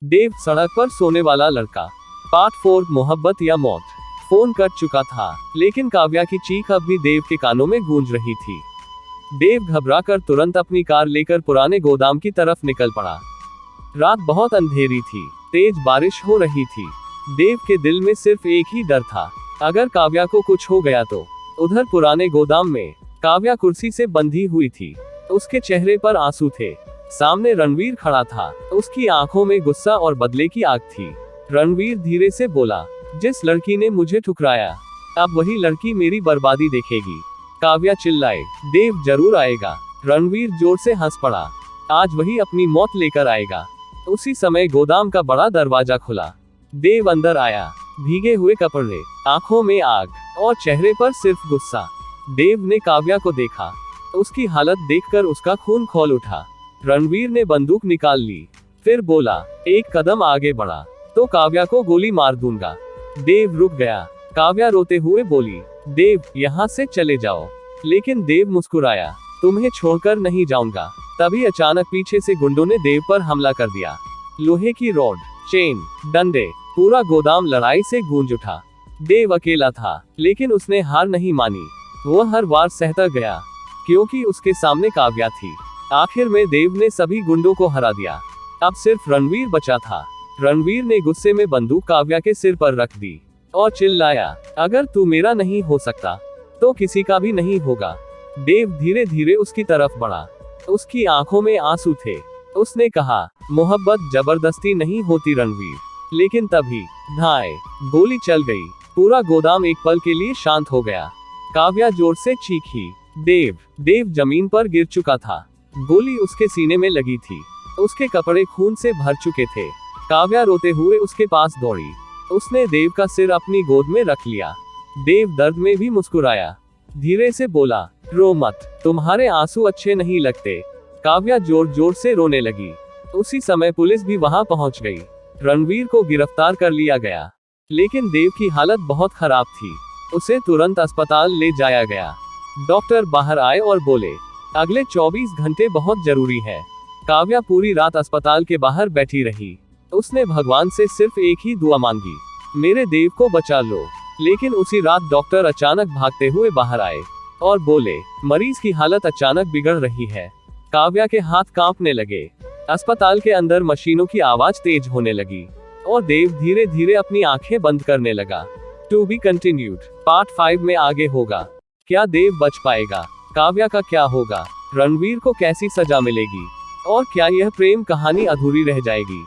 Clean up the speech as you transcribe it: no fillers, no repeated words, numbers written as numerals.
देव सड़क पर सोने वाला लड़का। पार्ट 4 मोहब्बत या मौत। फोन कट चुका था, लेकिन काव्या की चीख अब भी देव के कानों में गूंज रही थी। देव घबराकर तुरंत अपनी कार लेकर पुराने गोदाम की तरफ निकल पड़ा। रात बहुत अंधेरी थी, तेज बारिश हो रही थी। देव के दिल में सिर्फ एक ही डर था, अगर काव्या को कुछ हो गया तो। उधर पुराने गोदाम में काव्या कुर्सी से बंधी हुई थी, उसके चेहरे पर आंसू थे। सामने रणवीर खड़ा था, उसकी आंखों में गुस्सा और बदले की आग थी। रणवीर धीरे से बोला, जिस लड़की ने मुझे ठुकराया, अब वही लड़की मेरी बर्बादी देखेगी। काव्या चिल्लाए, देव जरूर आएगा। रणवीर जोर से हंस पड़ा, आज वही अपनी मौत लेकर आएगा। उसी समय गोदाम का बड़ा दरवाजा खुला। देव अंदर आया, भीगे हुए कपड़े, आंखों में आग और चेहरे पर सिर्फ गुस्सा। देव ने काव्या को देखा, उसकी हालत देखकर उसका खून खौल उठा। रणवीर ने बंदूक निकाल ली, फिर बोला, एक कदम आगे बढ़ा तो काव्या को गोली मार दूंगा। देव रुक गया। काव्या रोते हुए बोली, देव यहाँ से चले जाओ। लेकिन देव मुस्कुराया, तुम्हें छोड़कर नहीं जाऊंगा। तभी अचानक पीछे से गुंडों ने देव पर हमला कर दिया। लोहे की रॉड, चेन, डंडे, पूरा गोदाम लड़ाई से गूंज उठा। देव अकेला था, लेकिन उसने हार नहीं मानी। वह हर वार सहता गया, क्योंकि उसके सामने काव्या थी। आखिर में देव ने सभी गुंडों को हरा दिया। अब सिर्फ रणवीर बचा था। रणवीर ने गुस्से में बंदूक काव्या के सिर पर रख दी और चिल्लाया, अगर तू मेरा नहीं हो सकता तो किसी का भी नहीं होगा। देव धीरे धीरे उसकी तरफ बढ़ा, उसकी आंखों में आंसू थे। उसने कहा, मोहब्बत जबरदस्ती नहीं होती रणवीर। लेकिन तभी धाए गोली चल गई। पूरा गोदाम एक पल के लिए शांत हो गया। काव्या जोर से चीखी, देव जमीन पर गिर चुका था। गोली उसके सीने में लगी थी, उसके कपड़े खून से भर चुके थे। काव्या रोते हुए उसके पास दौड़ी। उसने देव का सिर अपनी गोद में रख लिया। देव दर्द में भी मुस्कुराया, धीरे से बोला, रो मत, तुम्हारे आंसू अच्छे नहीं लगते। काव्या जोर जोर से रोने लगी। उसी समय पुलिस भी वहां पहुंच गई। रणवीर को गिरफ्तार कर लिया गया, लेकिन देव की हालत बहुत खराब थी। उसे तुरंत अस्पताल ले जाया गया। डॉक्टर बाहर आए और बोले, अगले 24 घंटे बहुत जरूरी है। काव्या पूरी रात अस्पताल के बाहर बैठी रही। उसने भगवान से सिर्फ एक ही दुआ मांगी, मेरे देव को बचा लो। लेकिन उसी रात डॉक्टर अचानक भागते हुए बाहर आए और बोले, मरीज की हालत अचानक बिगड़ रही है। काव्या के हाथ कांपने लगे। अस्पताल के अंदर मशीनों की आवाज तेज होने लगी और देव धीरे धीरे अपनी आंखें बंद करने लगा। To be continued. पार्ट 5 में आगे होगा। क्या देव बच पाएगा? काव्या का क्या होगा? रणवीर को कैसी सजा मिलेगी? और क्या यह प्रेम कहानी अधूरी रह जाएगी?